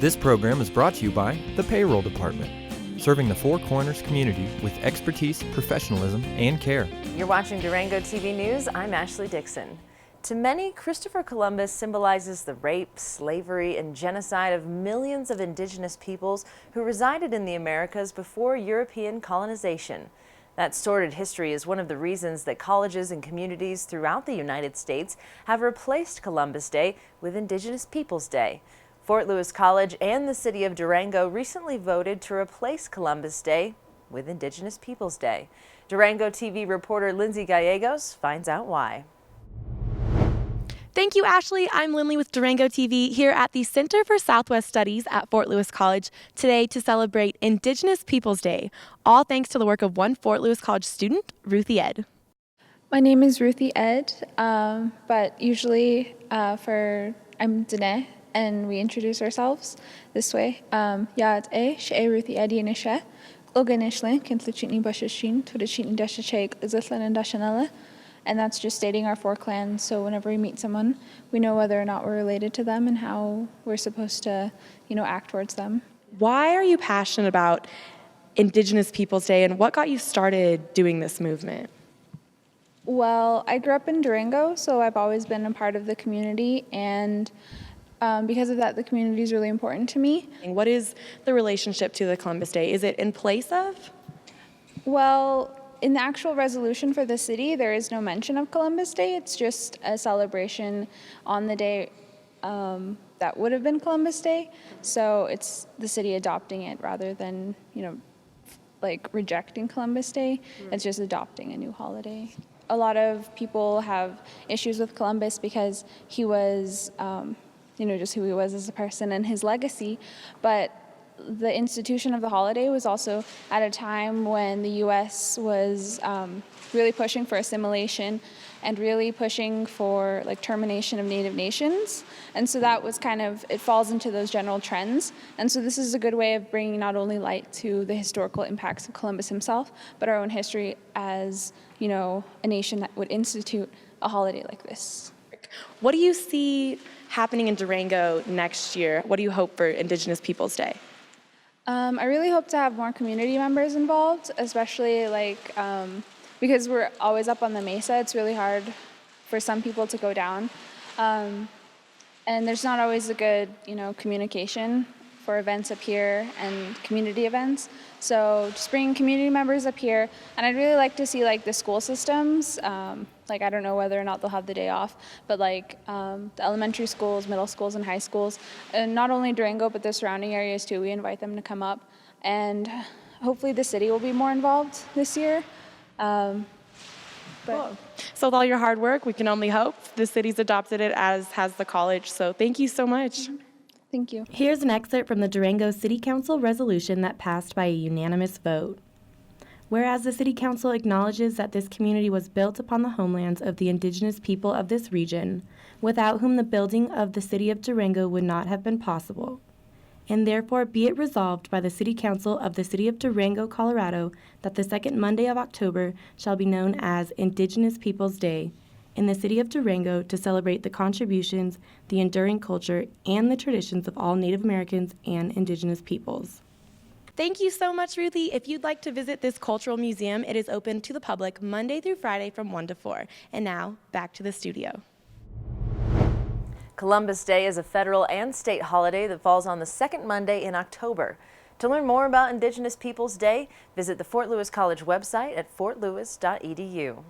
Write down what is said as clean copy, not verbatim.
This program is brought to you by the Payroll Department, serving the Four Corners community with expertise, professionalism, and care. You're watching Durango TV News. I'm Ashley Dixon. To many, Christopher Columbus symbolizes the rape, slavery, and genocide of millions of indigenous peoples who resided in the Americas before European colonization. That sordid history is one of the reasons that colleges and communities throughout the United States have replaced Columbus Day with Indigenous Peoples Day. Fort Lewis College and the city of Durango recently voted to replace Columbus Day with Indigenous Peoples Day. Durango TV reporter Lindsay Gallegos finds out why. Thank you, Ashley. I'm Lindley with Durango TV here at the Center for Southwest Studies at Fort Lewis College today to celebrate Indigenous Peoples Day, all thanks to the work of one Fort Lewis College student, Ruthie Ed. My name is Ruthie Ed, but usually I'm Danae, and we introduce ourselves this way. Yad e she Ruthie Ed yenisha, oganishlin kintluchini bashashin tudachini dashachek izislan and dashanella. And that's just stating our four clans, so whenever we meet someone, we know whether or not we're related to them and how we're supposed to, act towards them. Why are you passionate about Indigenous Peoples Day, and what got you started doing this movement? Well, I grew up in Durango, so I've always been a part of the community, and because of that, the community is really important to me. What is the relationship to the Columbus Day? Is it in place of? Well, in the actual resolution for the city, there is no mention of Columbus Day. It's just a celebration on the day that would have been Columbus Day. So it's the city adopting it rather than, rejecting Columbus Day. It's just adopting a new holiday. A lot of people have issues with Columbus because he was, just who he was as a person and his legacy. But the institution of the holiday was also at a time when the U.S. was really pushing for assimilation and really pushing for termination of Native nations. And so that was it falls into those general trends. And so this is a good way of bringing not only light to the historical impacts of Columbus himself, but our own history as, a nation that would institute a holiday like this. What do you see happening in Durango next year? What do you hope for Indigenous Peoples Day? I really hope to have more community members involved, especially because we're always up on the mesa. It's really hard for some people to go down, and there's not always a good communication for events up here and community events. So just bringing community members up here, and I'd really like to see the school systems. I don't know whether or not they'll have the day off, but the elementary schools, middle schools, and high schools, and not only Durango, but the surrounding areas too. We invite them to come up, and hopefully the city will be more involved this year. Cool. So with all your hard work, we can only hope. The city's adopted it, as has the college, so thank you so much. Mm-hmm. Thank you. Here's an excerpt from the Durango City Council resolution that passed by a unanimous vote. Whereas the City Council acknowledges that this community was built upon the homelands of the indigenous people of this region, without whom the building of the City of Durango would not have been possible. And therefore be it resolved by the City Council of the City of Durango, Colorado, that the second Monday of October shall be known as Indigenous Peoples Day in the City of Durango to celebrate the contributions, the enduring culture, and the traditions of all Native Americans and Indigenous peoples. Thank you so much, Ruthie. If you'd like to visit this cultural museum, it is open to the public Monday through Friday from 1 to 4. And now, back to the studio. Columbus Day is a federal and state holiday that falls on the second Monday in October. To learn more about Indigenous Peoples Day, visit the Fort Lewis College website at fortlewis.edu.